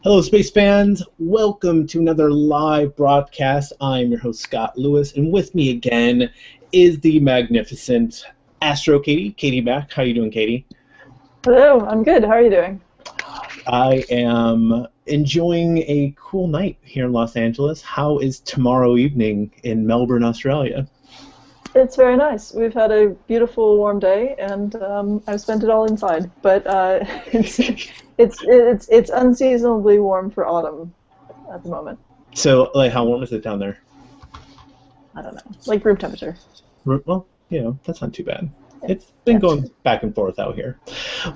Hello, space fans. Welcome to another live broadcast. I'm your host, Scott Lewis, and with me again is the magnificent Astro Katie, Katie Mack. How you doing, Katie? Hello, I'm good. How are you doing? I am enjoying a cool night here in Los Angeles. How is tomorrow evening in Melbourne, Australia? It's very nice. We've had a beautiful, warm day, and I've spent it all inside. But it's unseasonably warm for autumn at the moment. So, like, how warm is it down there? I don't know, like room temperature. Well, that's not too bad. Yeah. It's been Yeah. going back and forth out here.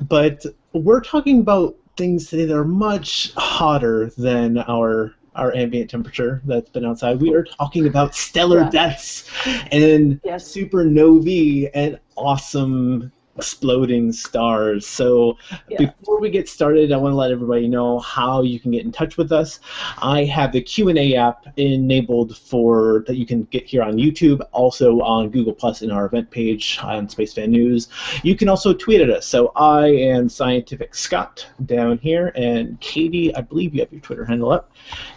But we're talking about things today that are much hotter than our ambient temperature that's been outside. We are talking about stellar deaths and Yes. supernovae and awesome exploding stars. So before we get started, I want to let everybody know how you can get in touch with us. I have the Q&A app enabled for that you can get here on YouTube, also on Google Plus in our event page on Space Fan News. You can also tweet at us. So I am Scientific Scott down here, and Katie, I believe you have your Twitter handle up.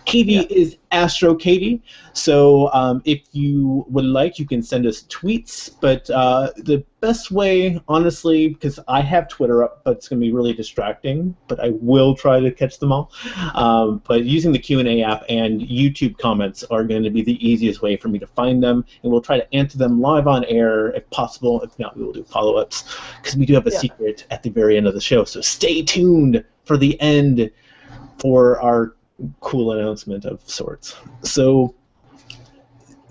Katie is Astro Katie. So if you would like, you can send us tweets, but the best way, honestly, because I have Twitter up, but it's going to be really distracting, but I will try to catch them all. But using the Q&A app and YouTube comments are going to be the easiest way for me to find them, and we'll try to answer them live on air if possible. If not, we will do follow-ups, because we do have a secret at the very end of the show, so stay tuned for the end for our cool announcement of sorts. So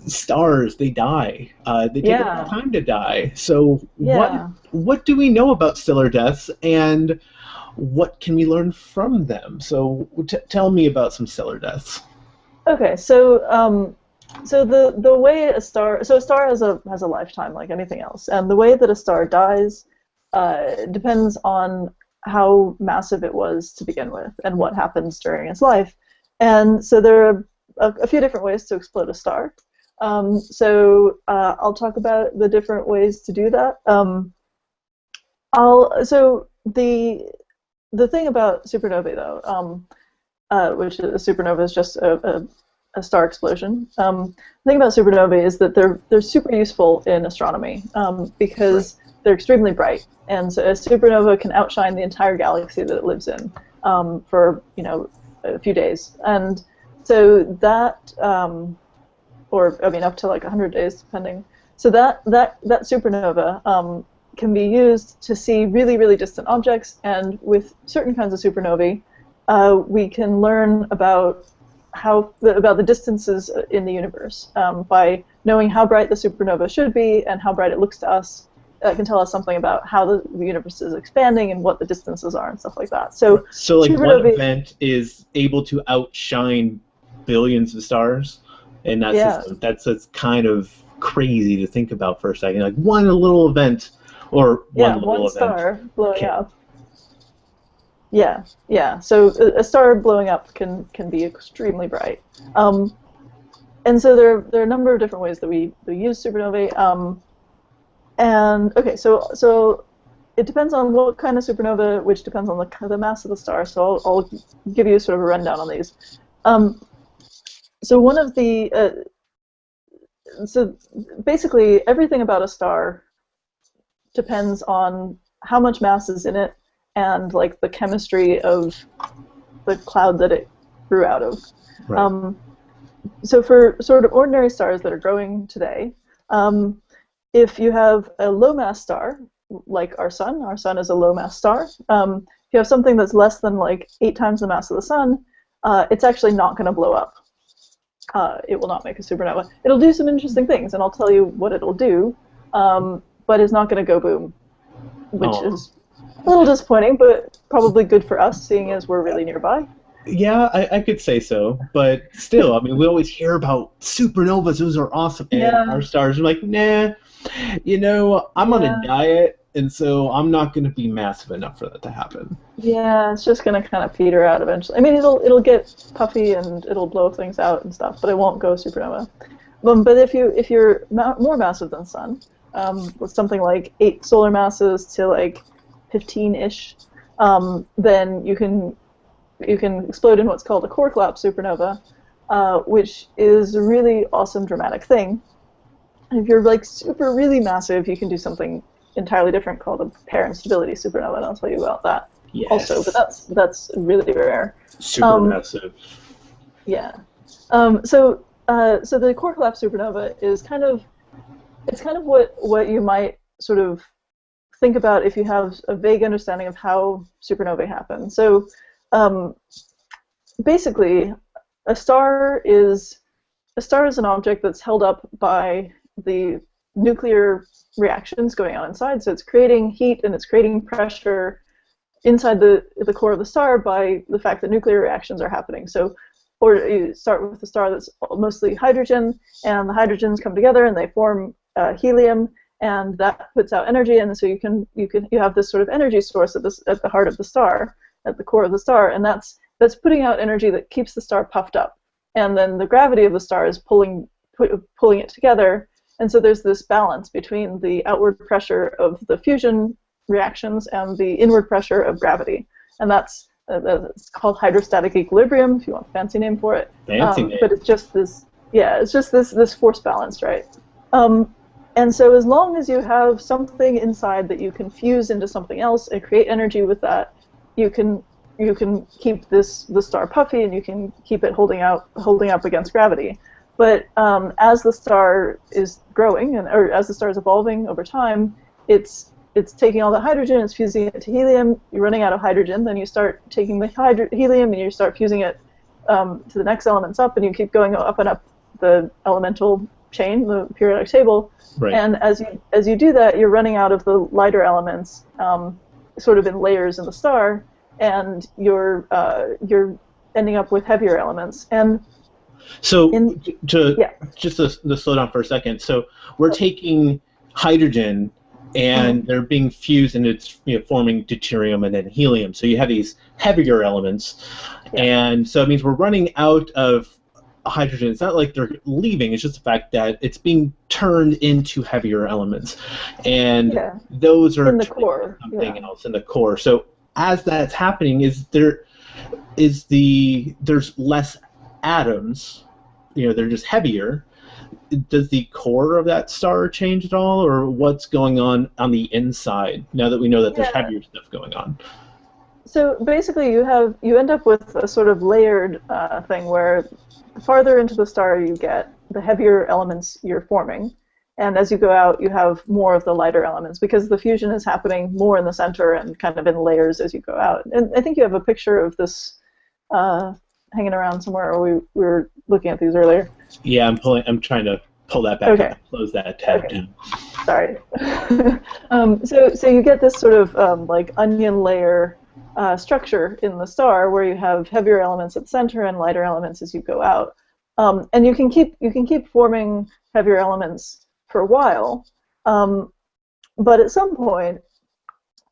stars, they die. They take a long time to die. So what do we know about stellar deaths, and what can we learn from them? So tell me about some stellar deaths. Okay, so the way a star has a lifetime like anything else, and the way that a star dies depends on how massive it was to begin with and what happens during its life. And so there are a few different ways to explode a star. I'll talk about the different ways to do that. The thing about supernovae, though, which a supernova is just a star explosion. The thing about supernovae is that they're super useful in astronomy because they're extremely bright, and so a supernova can outshine the entire galaxy that it lives in for a few days, and so that. Or I mean, up to like 100 days, depending. So that supernova can be used to see really, really distant objects, and with certain kinds of supernovae, we can learn about the distances in the universe by knowing how bright the supernova should be and how bright it looks to us. That can tell us something about how the universe is expanding and what the distances are and stuff like that. So like one event is able to outshine billions of stars. And that's kind of crazy to think about for a second. Like one little event, or one star blowing up. Yeah. So a star blowing up can be extremely bright. And so there are a number of different ways that we use supernovae. So it depends on what kind of supernova, which depends on the mass of the star. So I'll give you sort of a rundown on these. So one of the so basically everything about a star depends on how much mass is in it and like the chemistry of the cloud that it grew out of. Right. So for sort of ordinary stars that are growing today, if you have a low mass star like our sun is a low mass star. If you have something that's less than like 8 times the mass of the sun, it's actually not going to blow up. It will not make a supernova. It'll do some interesting things, and I'll tell you what it'll do, but it's not going to go boom, which is a little disappointing, but probably good for us, seeing as we're really nearby. Yeah, I could say so, but still, I mean, we always hear about supernovas, those are awesome, and our stars are like, nah, I'm on a diet, and so I'm not going to be massive enough for that to happen. Yeah, it's just going to kind of peter out eventually. I mean, it'll get puffy and it'll blow things out and stuff, but it won't go supernova. But if you're more massive than Sun, with something like 8 solar masses to like 15-ish, then you can explode in what's called a core collapse supernova, which is a really awesome dramatic thing. And if you're like super really massive, you can do something entirely different called a pair instability supernova, and I'll tell you about that also. But that's really rare. Super massive. Yeah. So the core collapse supernova is kind of what you might sort of think about if you have a vague understanding of how supernovae happen. So basically, a star is an object that's held up by the nuclear reactions going on inside. So it's creating heat and it's creating pressure inside the core of the star by the fact that nuclear reactions are happening. So, or you start with a star that's mostly hydrogen, and the hydrogens come together and they form helium, and that puts out energy, and so you have this sort of energy source at the heart of the star, at the core of the star, and that's putting out energy that keeps the star puffed up, and then the gravity of the star is pulling it together, and so there's this balance between the outward pressure of the fusion reactions and the inward pressure of gravity, and that's it's called hydrostatic equilibrium, if you want a fancy name for it. Fancy name. But it's just this force balance, right? And so as long as you have something inside that you can fuse into something else and create energy with that, you can keep the star puffy, and you can keep it holding up against gravity. But as the star is growing, or as the star is evolving over time, it's taking all the hydrogen, it's fusing it to helium. You're running out of hydrogen, then you start taking the helium and you start fusing it to the next elements up, and you keep going up and up the elemental chain, the periodic table. Right. And as you do that, you're running out of the lighter elements, sort of in layers in the star, and you're ending up with heavier elements. And so just to slow down for a second. So we're taking hydrogen, and they're being fused, and it's forming deuterium and then helium. So you have these heavier elements, and so it means we're running out of hydrogen. It's not like they're leaving, it's just the fact that it's being turned into heavier elements, and those are in the core, something else in the core. So as that's happening, there's less atoms, they're just heavier. Does the core of that star change at all, or what's going on the inside now that we know that there's heavier stuff going on? So basically you end up with a sort of layered thing where the farther into the star you get, the heavier elements you're forming, and as you go out you have more of the lighter elements because the fusion is happening more in the center and kind of in layers as you go out. And I think you have a picture of this hanging around somewhere, or we were looking at these earlier. Yeah, I'm trying to pull that back up, close that tab down. Sorry. So you get this sort of like onion layer structure in the star where you have heavier elements at the center and lighter elements as you go out, and you can keep forming heavier elements for a while, but at some point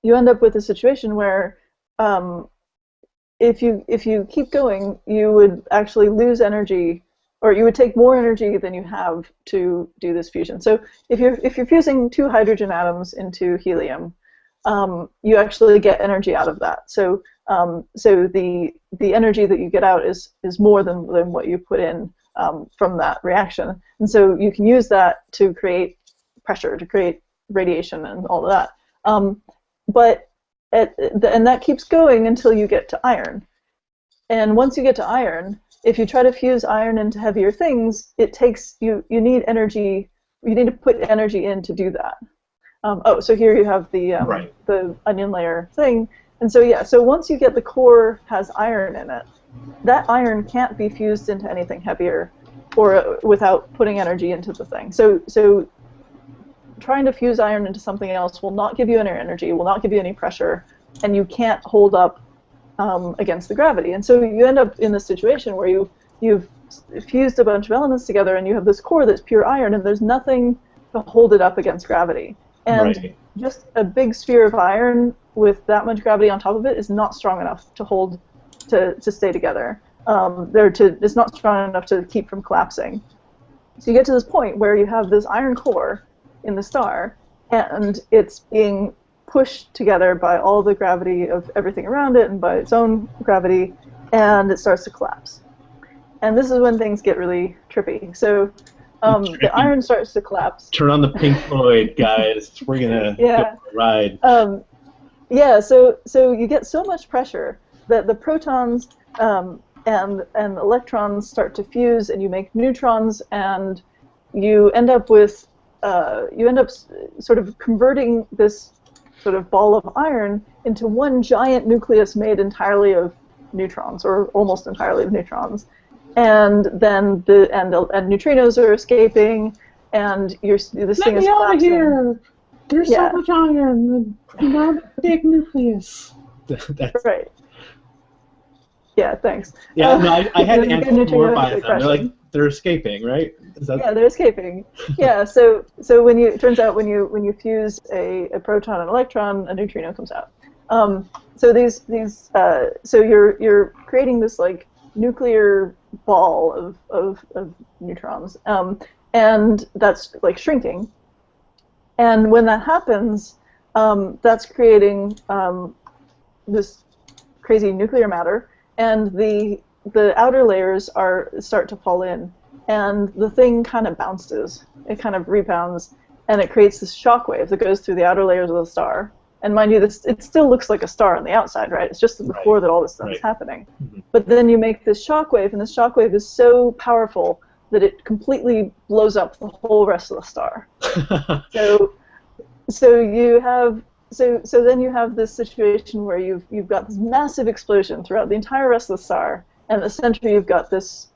you end up with a situation where if you keep going, you would actually lose energy, or you would take more energy than you have to do this fusion. So if you're fusing 2 hydrogen atoms into helium, you actually get energy out of that. So the energy that you get out is more than what you put in from that reaction, and so you can use that to create pressure, to create radiation, and all of that. And that keeps going until you get to iron. And once you get to iron, if you try to fuse iron into heavier things, it takes you need energy. You need to put energy in to do that. So here you have the onion layer thing, and so once you get the core has iron in it, that iron can't be fused into anything heavier, or without putting energy into the thing. So trying to fuse iron into something else will not give you any energy, will not give you any pressure, and you can't hold up against the gravity. And so you end up in this situation where you've fused a bunch of elements together, and you have this core that's pure iron, and there's nothing to hold it up against gravity. And just a big sphere of iron with that much gravity on top of it is not strong enough to hold to stay together. It's not strong enough to keep from collapsing. So you get to this point where you have this iron core in the star, and it's being pushed together by all the gravity of everything around it and by its own gravity, and it starts to collapse. And this is when things get really trippy. So the iron starts to collapse. Turn on the Pink Floyd, guys. We're gonna go for a ride. Yeah. So you get so much pressure that the protons and electrons start to fuse, and you make neutrons, and you end up with sort of converting this sort of ball of iron into one giant nucleus made entirely of neutrons, or almost entirely of neutrons. And then neutrinos are escaping, and this thing is collapsing. Let me out of here! There's so much iron, not a big nucleus. That's right. Yeah, thanks. Yeah, no, I had to anthropomorphize them. They're escaping, right? Yeah, they're escaping. Yeah, so it turns out when you fuse a proton and electron, a neutrino comes out. So you're creating this like nuclear ball of neutrons, and that's like shrinking. And when that happens, that's creating this crazy nuclear matter, and the outer layers start to fall in, and the thing kind of bounces. It kind of rebounds, and it creates this shock wave that goes through the outer layers of the star. And mind you, it still looks like a star on the outside, right? It's just before that all this stuff is happening. Mm-hmm. But then you make this shock wave, and this shock wave is so powerful that it completely blows up the whole rest of the star. So then you have this situation where you've got this massive explosion throughout the entire rest of the star, and in the center you've got this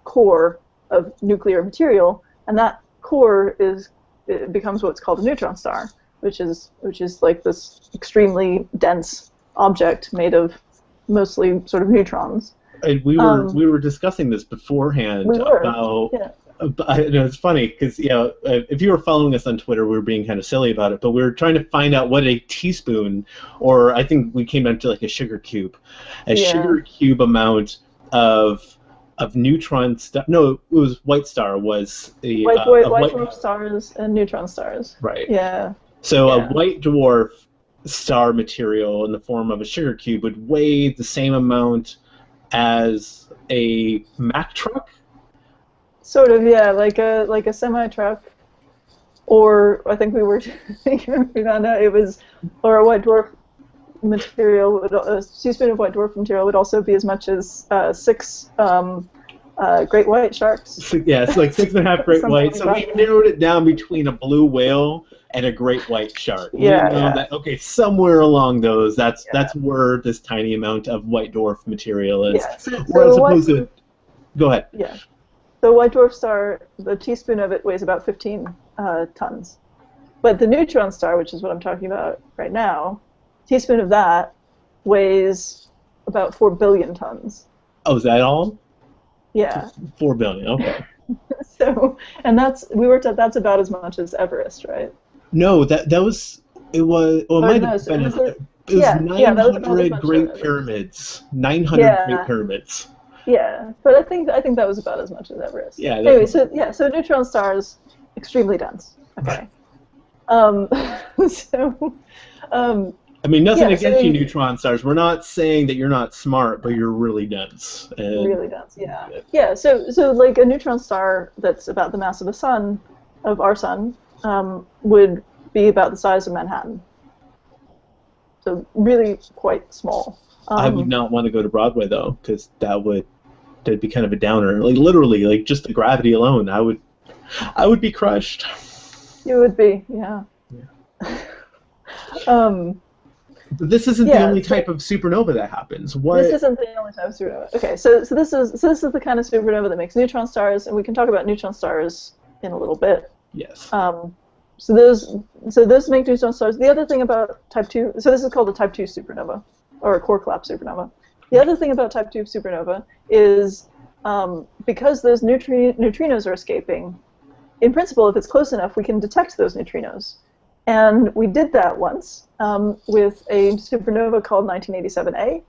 core of nuclear material, and that core becomes what's called a neutron star, which is like this extremely dense object made of mostly sort of neutrons. And we were discussing this beforehand about. Yeah. I know it's funny because if you were following us on Twitter, we were being kind of silly about it, but we were trying to find out what a teaspoon, or I think we came down to like a sugar cube amount of neutron star. No, it was white star was the white dwarf stars and neutron stars. Right. Yeah. So a white dwarf star material in the form of a sugar cube would weigh the same amount as a Mack truck. Sort of, yeah, like a semi-truck, or I think we found out it was, or a white dwarf material, a teaspoon of white dwarf material would also be as much as 6 great white sharks. Yeah, it's like 6.5 great whites. So we narrowed it down between a blue whale and a great white shark. Yeah. That, okay, somewhere along those, that's where this tiny amount of white dwarf material is. Yeah. Go ahead. Yeah. The white dwarf star, the teaspoon of it weighs about 15 tons. But the neutron star, which is what I'm talking about right now, a teaspoon of that weighs about 4 billion tons. Oh, is that all? Yeah. 4 billion, okay. We worked out that's about as much as Everest, right? No, that was, it was 900 Great Pyramids. 900 Great Pyramids. Yeah, but I think that was about as much as Everest. Yeah. Anyway, so neutron stars, extremely dense. Okay. I mean, nothing against you, neutron stars. We're not saying that you're not smart, but you're really dense. Really dense, yeah. Yeah. So like a neutron star that's about the mass of our sun, would be about the size of Manhattan. So really quite small. I would not want to go to Broadway though, because that'd be kind of a downer. Like literally, like just the gravity alone, I would be crushed. You would be, yeah. But this isn't the only type of supernova that happens. This isn't the only type of supernova. Okay, so this is the kind of supernova that makes neutron stars, and we can talk about neutron stars in a little bit. Yes. So those make neutron stars. The other thing about type 2, so this is called a type 2 supernova, or a core collapse supernova. The other thing about type 2 supernova is because those neutrinos are escaping, in principle, if it's close enough, we can detect those neutrinos. And we did that once with a supernova called 1987A,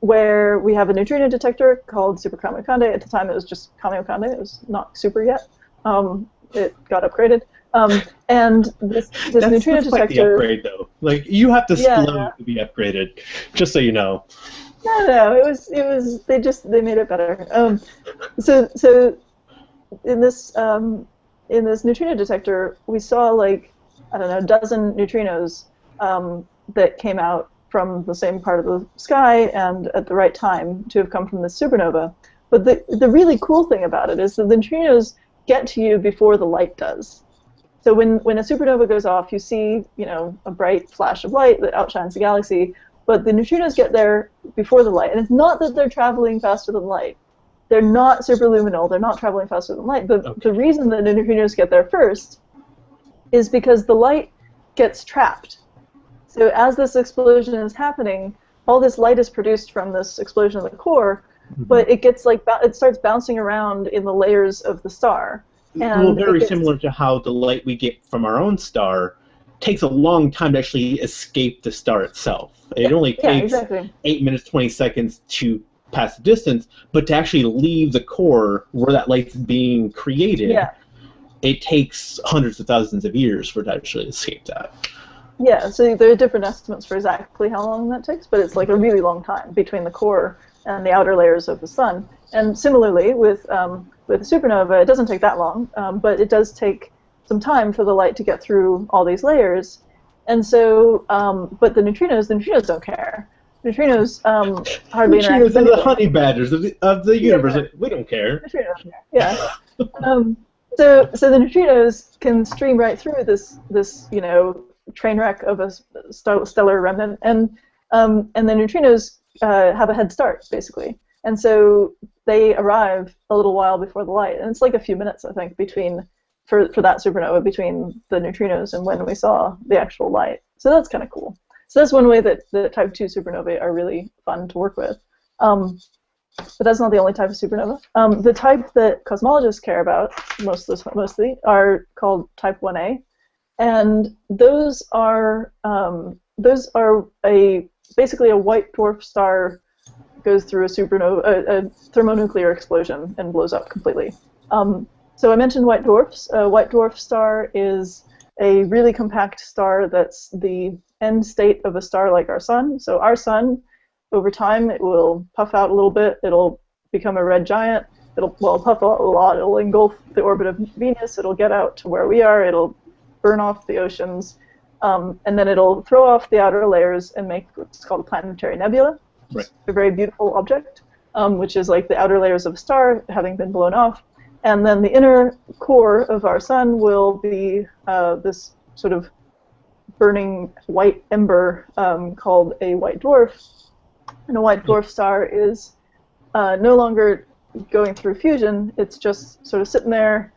where we have a neutrino detector called Super Kamiokande. At the time, it was just Kamiokande. It was not super yet. It got upgraded. And this neutrino detector. Quite the upgrade, though. Like you have to explode to be upgraded, just so you know. No, they made it better. So in this neutrino detector, we saw like, I don't know, a dozen neutrinos that came out from the same part of the sky and at the right time to have come from this supernova. But the really cool thing about it is that the neutrinos get to you before the light does. So when a supernova goes off, you see, a bright flash of light that outshines the galaxy, but the neutrinos get there before the light. And it's not that they're traveling faster than light. They're not superluminal. They're not traveling faster than light. But the reason that the neutrinos get there first is because the light gets trapped. So as this explosion is happening, all this light is produced from this explosion of the core, but it gets it starts bouncing around in the layers of the star. And very similar to how the light we get from our own star takes a long time to actually escape the star itself. It only takes 8 minutes, 20 seconds to pass the distance, but to actually leave the core where that light's being created, it takes hundreds of thousands of years for it to actually escape that. Yeah, so there are different estimates for exactly how long that takes, but it's like a really long time between the core and the outer layers of the sun. And similarly, with a supernova, it doesn't take that long, but it does take some time for the light to get through all these layers. And so, but the neutrinos don't care. Neutrinos hardly interact with anything. The honey badgers of the universe. Yeah. We don't care. Neutrinos don't care. Yeah. So the neutrinos can stream right through this train wreck of a stellar remnant, and the neutrinos have a head start basically, and so they arrive a little while before the light, and it's like a few minutes, I think, for that supernova between the neutrinos and when we saw the actual light. So that's kind of cool. So that's one way that the type 2 supernovae are really fun to work with. But that's not the only type of supernova. The type that cosmologists care about mostly are called type 1a, and those are basically a white dwarf star goes through a supernova, a thermonuclear explosion, and blows up completely. So I mentioned white dwarfs. A white dwarf star is a really compact star that's the end state of a star like our sun. So our sun, over time, it will puff out a little bit. It'll become a red giant. It'll puff out a lot. It'll engulf the orbit of Venus. It'll get out to where we are. It'll burn off the oceans. And then it'll throw off the outer layers and make what's called a planetary nebula. Right. A very beautiful object, which is like the outer layers of a star having been blown off. And then the inner core of our sun will be this sort of burning white ember called a white dwarf. And a white dwarf star is no longer going through fusion. It's just sort of sitting there.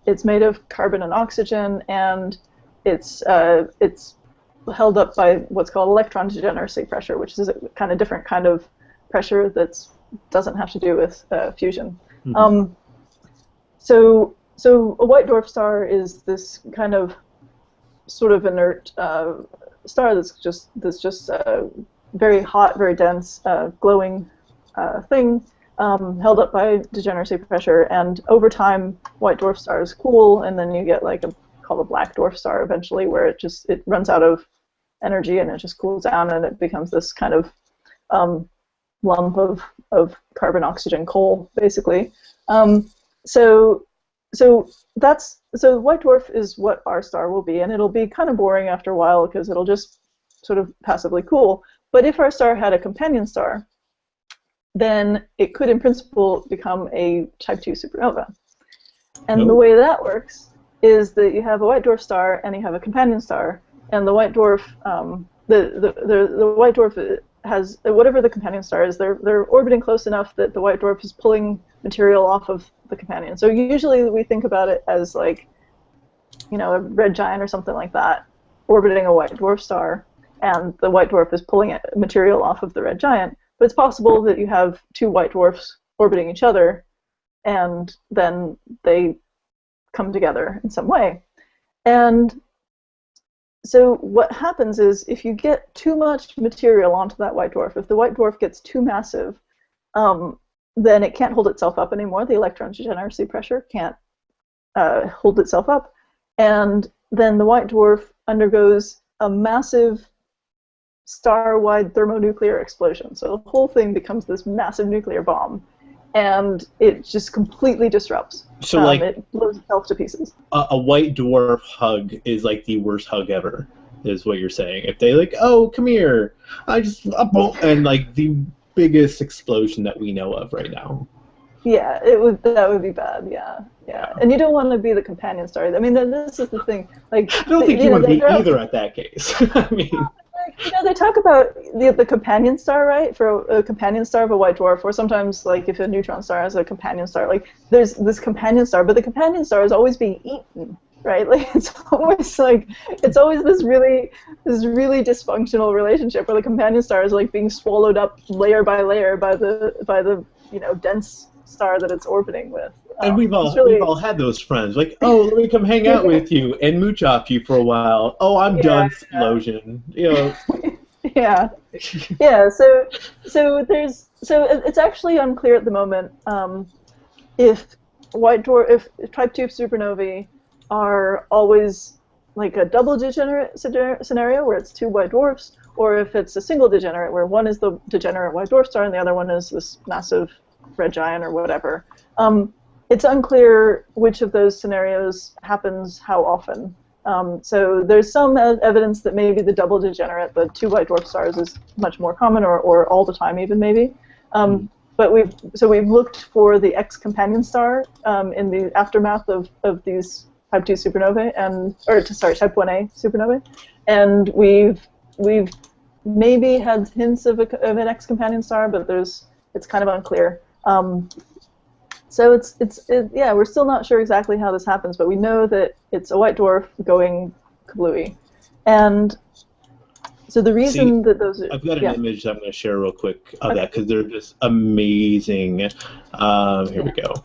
It's made of carbon and oxygen, and it's held up by what's called electron degeneracy pressure, which is a kind of different kind of pressure that doesn't have to do with fusion. Mm-hmm. So a white dwarf star is this kind of sort of inert star that's just very hot, very dense, glowing thing held up by degeneracy pressure. And over time, white dwarf stars cool, and then you get like called a black dwarf star eventually, where it runs out of energy and it just cools down, and it becomes this kind of lump of carbon, oxygen, coal, basically. So white dwarf is what our star will be, and it'll be kind of boring after a while because it'll just sort of passively cool. But if our star had a companion star, then it could in principle become a type 2 supernova. And the way that works is that you have a white dwarf star and you have a companion star, and the white dwarf the white dwarf has whatever the companion star is, they're orbiting close enough that the white dwarf is pulling material off of the companion. So usually we think about it as like, a red giant or something like that orbiting a white dwarf star, and the white dwarf is pulling material off of the red giant. But it's possible that you have two white dwarfs orbiting each other, and then they come together in some way. And so what happens is, if you get too much material onto that white dwarf, if the white dwarf gets too massive, then it can't hold itself up anymore. The electron degeneracy pressure can't hold itself up. And then the white dwarf undergoes a massive star-wide thermonuclear explosion. So the whole thing becomes this massive nuclear bomb, and it just completely disrupts. So like it blows itself to pieces. A white dwarf hug is like the worst hug ever, is what you're saying. If they like, oh, come here, and like the biggest explosion that we know of right now. Yeah, that would be bad. Yeah. And you don't want to be the companion star. I mean, this is the thing. Like, I don't think you want to be either at that case. I mean, they talk about the companion star, right? For a companion star of a white dwarf, or sometimes like if a neutron star has a companion star, like there's this companion star, but the companion star is always being eaten, right? Like it's always this really dysfunctional relationship where the companion star is like being swallowed up layer by layer by the dense star that it's orbiting with. And we've all had those friends, like, oh, let me come hang out with you and mooch off you for a while. Oh, I'm done, explosion. You know. Yeah. So it's actually unclear at the moment if type 2 supernovae are always like a double degenerate scenario where it's two white dwarfs, or if it's a single degenerate where one is the degenerate white dwarf star and the other one is this massive red giant or whatever. It's unclear which of those scenarios happens how often. So there's some evidence that maybe the double degenerate, the two white dwarf stars, is much more common, or all the time even maybe. But we've looked for the X companion star in the aftermath of these type 2 supernovae, type 1a supernovae, and we've maybe had hints of an X companion star, but it's kind of unclear. So we're still not sure exactly how this happens, but we know that it's a white dwarf going kablooey. And so the reason that those are... I've got an image that I'm going to share real quick of that, because they're just amazing. Here we go.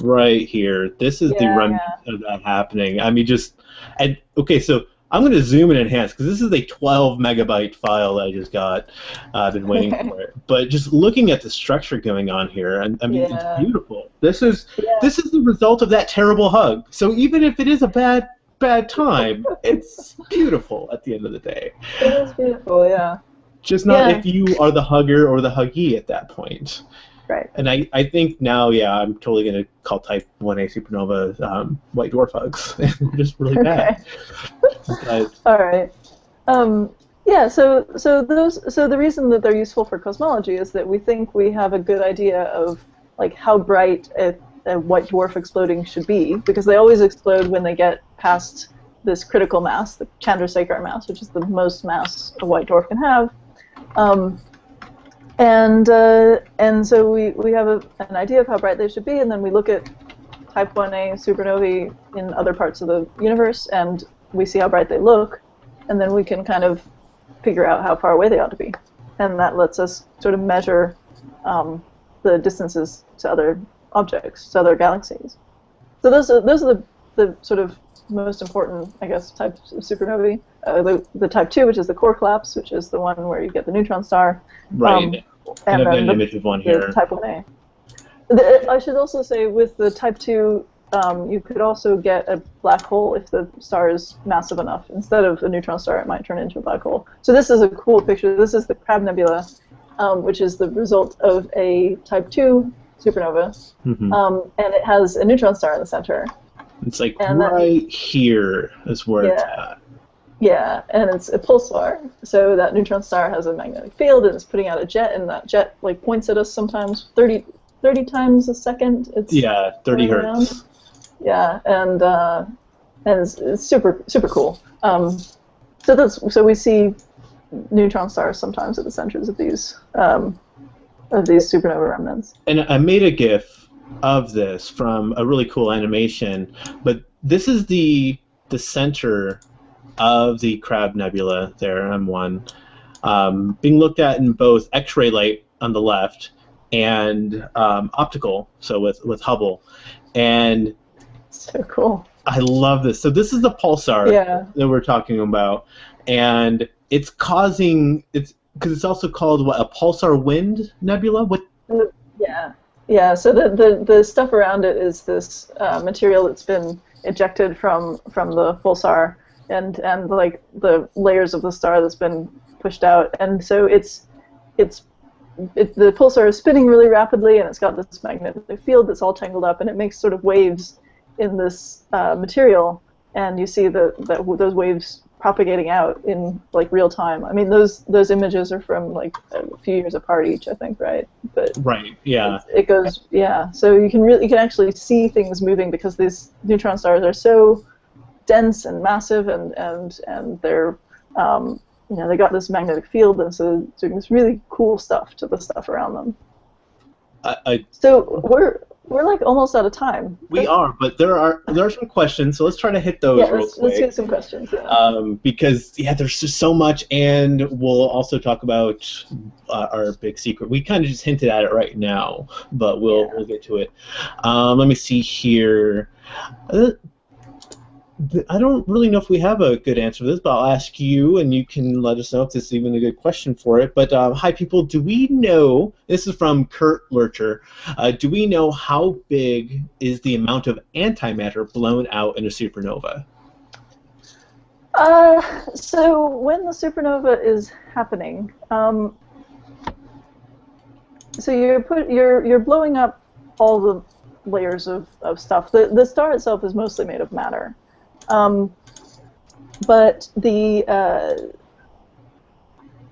Right here. This is the remnant of that happening. I mean, so I'm going to zoom and enhance, because this is a 12 megabyte file that I just got. I've been waiting for it. But just looking at the structure going on here, I mean, it's beautiful. This is the result of that terrible hug. So even if it is a bad time, it's beautiful at the end of the day. It is beautiful, yeah. Just not if you are the hugger or the huggee at that point. Right. And I think now, I'm totally going to call type 1a supernova white dwarf hugs. They're just really bad. All right. So the reason that they're useful for cosmology is that we think we have a good idea of like how bright a white dwarf exploding should be, because they always explode when they get past this critical mass, the Chandrasekhar mass, which is the most mass a white dwarf can have. And so we have an idea of how bright they should be, and then we look at type 1a supernovae in other parts of the universe, and we see how bright they look, and then we can kind of figure out how far away they ought to be. And that lets us sort of measure the distances to other objects, to other galaxies. So those are the sort of most important, I guess, types of supernovae. The type 2, which is the core collapse, which is the one where you get the neutron star. Right. And I've got an image of one here. The type 1a. I should also say, with the type 2, you could also get a black hole if the star is massive enough. Instead of a neutron star, it might turn into a black hole. So this is a cool picture. This is the Crab Nebula, which is the result of a type 2 supernova. And it has a neutron star in the center. It's like right here is where it's at. Yeah, and it's a pulsar. So that neutron star has a magnetic field, and it's putting out a jet, and that jet like points at us sometimes 30 times a second. It's 30 hertz. Yeah, and it's super cool. So we see neutron stars sometimes at the centers of these supernova remnants. And I made a GIF of this from a really cool animation, but this is the center of the Crab Nebula there, M1, being looked at in both X-ray light on the left and optical, so with Hubble. And so cool. I love this. So this is the pulsar that we're talking about, and it's causing because it's also called a pulsar wind nebula. Yeah. So the stuff around it is this material that's been ejected from the pulsar, and like the layers of the star that's been pushed out, and so the pulsar is spinning really rapidly, and it's got this magnetic field that's all tangled up, and it makes sort of waves in this material, and you see those waves propagating out in like real time. I mean, those images are from like a few years apart each, I think, right? But right, yeah. It goes, yeah. So you can actually see things moving because these neutron stars are so dense and massive, and they're they got this magnetic field, and so doing this really cool stuff to the stuff around them. So we're like almost out of time. We are, but there are some questions, so let's try to hit those real quick. Let's get some questions. Yeah. Because there's just so much, and we'll also talk about our big secret. We kind of just hinted at it right now, but we'll get to it. Let me see here. I don't really know if we have a good answer for this, but I'll ask you, and you can let us know if this is even a good question for it. But hi, people. Do we know, this is from Kurt Lurcher, do we know how big is the amount of antimatter blown out in a supernova? So when the supernova is happening, so you're blowing up all the layers of stuff. The star itself is mostly made of matter. But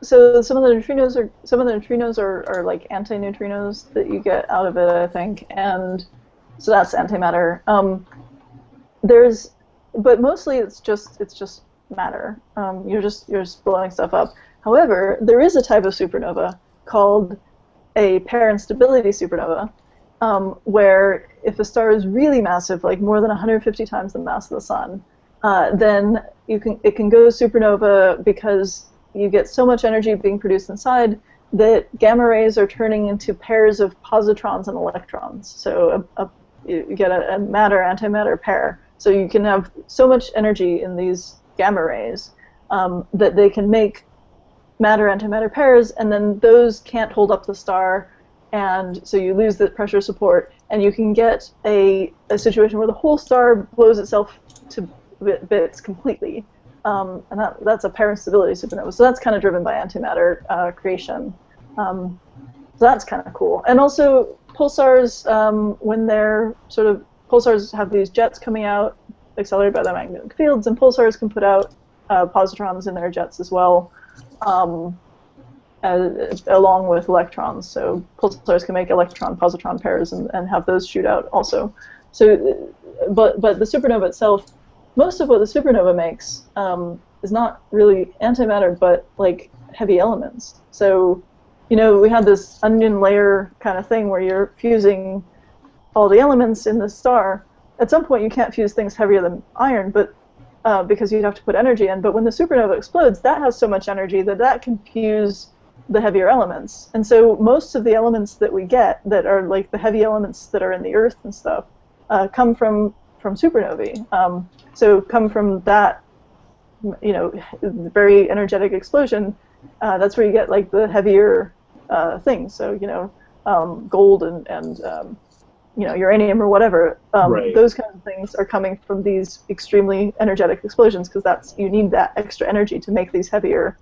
so some of the neutrinos are like antineutrinos that you get out of it, I think, and so that's antimatter. But mostly it's just matter. You're just blowing stuff up. However, there is a type of supernova called a pair instability supernova, where if a star is really massive, like more than 150 times the mass of the sun, then it can go supernova because you get so much energy being produced inside that gamma rays are turning into pairs of positrons and electrons. So you get a matter-antimatter pair. So you can have so much energy in these gamma rays that they can make matter-antimatter pairs, and then those can't hold up the star, and so you lose the pressure support, and you can get a situation where the whole star blows itself to bits completely, and that's a pair instability supernova. So that's kind of driven by antimatter creation. So that's kind of cool. And also pulsars, when they're pulsars have these jets coming out, accelerated by the magnetic fields, and pulsars can put out positrons in their jets as well. Along with electrons, so pulsars can make electron-positron pairs and have those shoot out also. So, but the supernova itself, most of what the supernova makes is not really antimatter, but like heavy elements. So, we had this onion layer kind of thing where you're fusing all the elements in the star. At some point, you can't fuse things heavier than iron, but because you'd have to put energy in. But when the supernova explodes, that has so much energy that can fuse the heavier elements. And so most of the elements that we get that are like the heavy elements that are in the Earth and stuff come from supernovae. So come from that, very energetic explosion. That's where you get like the heavier things. So gold and uranium or whatever. Right. Those kinds of things are coming from these extremely energetic explosions because you need that extra energy to make these heavier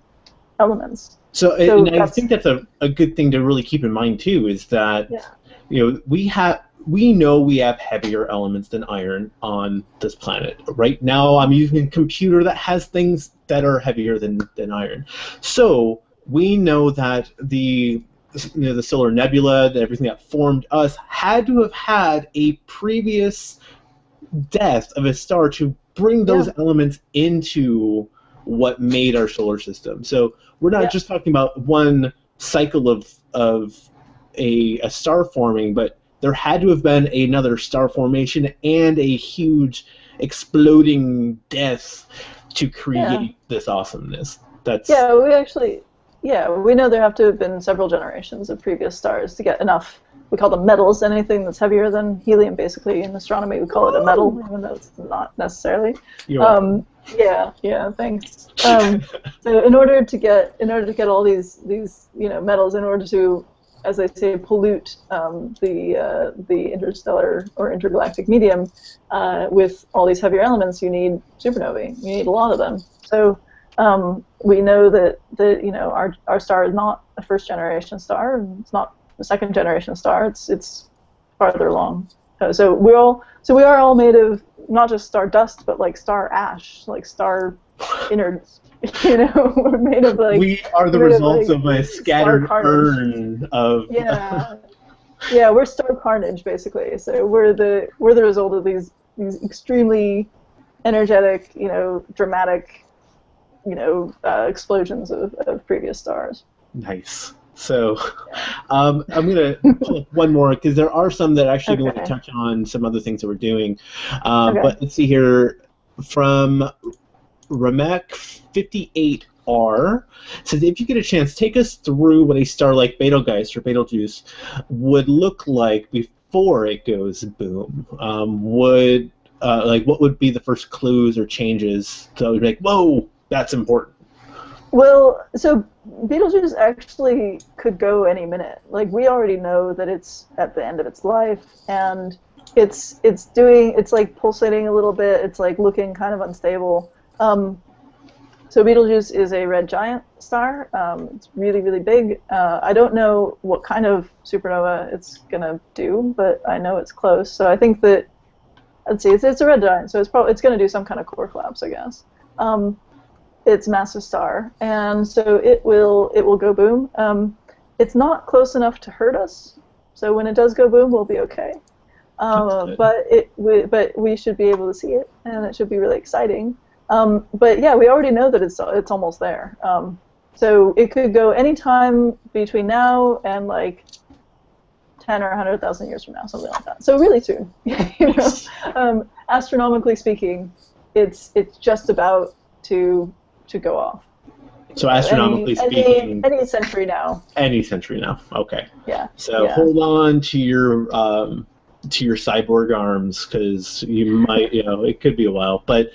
elements. So and I think that's a good thing to really keep in mind too, is that we know we have heavier elements than iron on this planet. Right now I'm using a computer that has things that are heavier than iron. So we know that the solar nebula, that everything that formed us, had to have had a previous death of a star to bring those elements into what made our solar system. So we're not just talking about one cycle of a star forming, but there had to have been another star formation and a huge exploding death to create this awesomeness. We know there have to have been several generations of previous stars to get enough. We call them metals. Anything that's heavier than helium, basically, in astronomy, we call it a metal, even though it's not necessarily. Thanks. So in order to get all these metals, in order to, as they say, pollute the interstellar or intergalactic medium with all these heavier elements, you need supernovae. You need a lot of them. So We know that our star is not a first-generation star, and it's not a second-generation star. It's farther along. So we are all made of not just star dust, but like star ash, like star innards. We're made of like. We are the results of a scattered urn of. Yeah, we're star carnage basically. So we're the result of these extremely energetic, dramatic, explosions of previous stars. Nice. So I'm going to pull up one more because there are some that actually want to touch on some other things that we're doing. But let's see here. From Mack 58R says, if you get a chance, take us through what a star like Betelgeuse or Betelgeuse would look like before it goes boom. What would be the first clues or changes that would be like, whoa, that's important? Well, so Betelgeuse actually could go any minute. Like, we already know that it's at the end of its life, and it's like pulsating a little bit. It's like looking kind of unstable. So Betelgeuse is a red giant star. It's really, really big. I don't know what kind of supernova it's gonna do, but I know it's close. So I think that, let's see, it's a red giant, so it's gonna do some kind of core collapse, I guess. It's a massive star, and so it will go boom. It's not close enough to hurt us, so when it does go boom, we'll be okay. But we should be able to see it, and it should be really exciting. But yeah, we already know that it's almost there. So it could go any time between now and like 10 or 100,000 years from now, something like that. So really soon. Astronomically speaking, it's just about to go off. So astronomically speaking, any century now. Any century now. Okay. Yeah. So hold on to your cyborg arms, because you might, it could be a while, but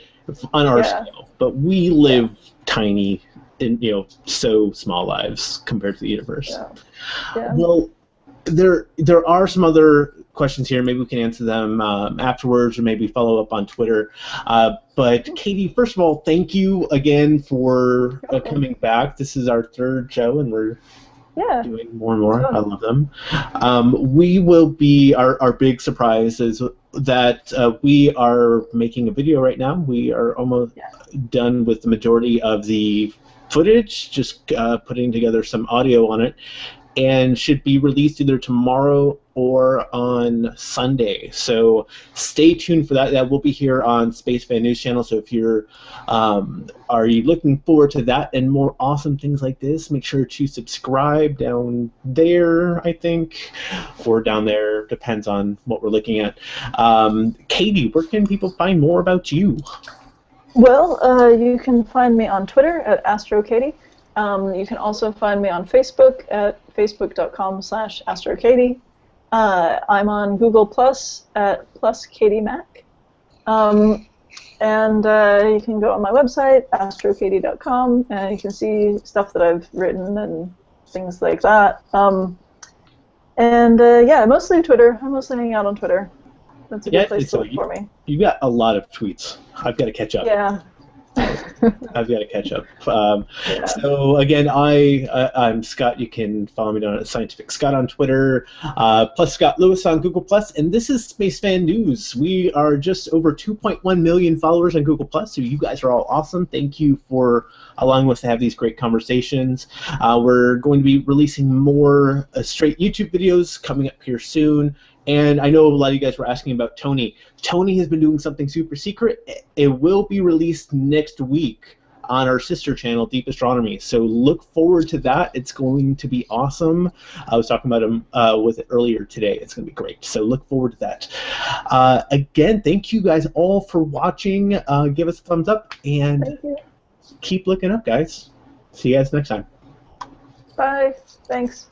on our scale. But we live tiny, in so small lives compared to the universe. Yeah. Well, there are some other questions here. Maybe we can answer them afterwards, or maybe follow up on Twitter. But Katie, first of all, thank you again for coming back. This is our third show, and we're doing more and more. I love them. We will be, our big surprise is that we are making a video right now. We are almost done with the majority of the footage, just putting together some audio on it, and should be released either tomorrow or on Sunday. So stay tuned for that. That will be here on Space Fan News Channel. So if you're are you looking forward to that and more awesome things like this, make sure to subscribe down there, I think, or down there, depends on what we're looking at. Katie, where can people find more about you? Well, you can find me on Twitter at AstroKatie. You can also find me on Facebook at facebook.com/AstroKatie. I'm on Google Plus at +KatieMack. And you can go on my website, astrokatie.com, and you can see stuff that I've written and things like that. Yeah, mostly Twitter. I'm mostly hanging out on Twitter. That's a good place to look for me. You got a lot of tweets. I've got to catch up. Yeah. I've got to catch up. So again, I'm Scott. You can follow me down at Scientific Scott on Twitter, plus Scott Lewis on Google Plus, and this is Space Fan News. We are just over 2.1 million followers on Google Plus, so you guys are all awesome. Thank you for allowing us to have these great conversations. We're going to be releasing more straight YouTube videos coming up here soon. And I know a lot of you guys were asking about Tony. Tony has been doing something super secret. It will be released next week on our sister channel, Deep Astronomy. So look forward to that. It's going to be awesome. I was talking about him with it earlier today. It's going to be great. So look forward to that. Again, thank you guys all for watching. Give us a thumbs up and keep looking up, guys. See you guys next time. Bye. Thanks.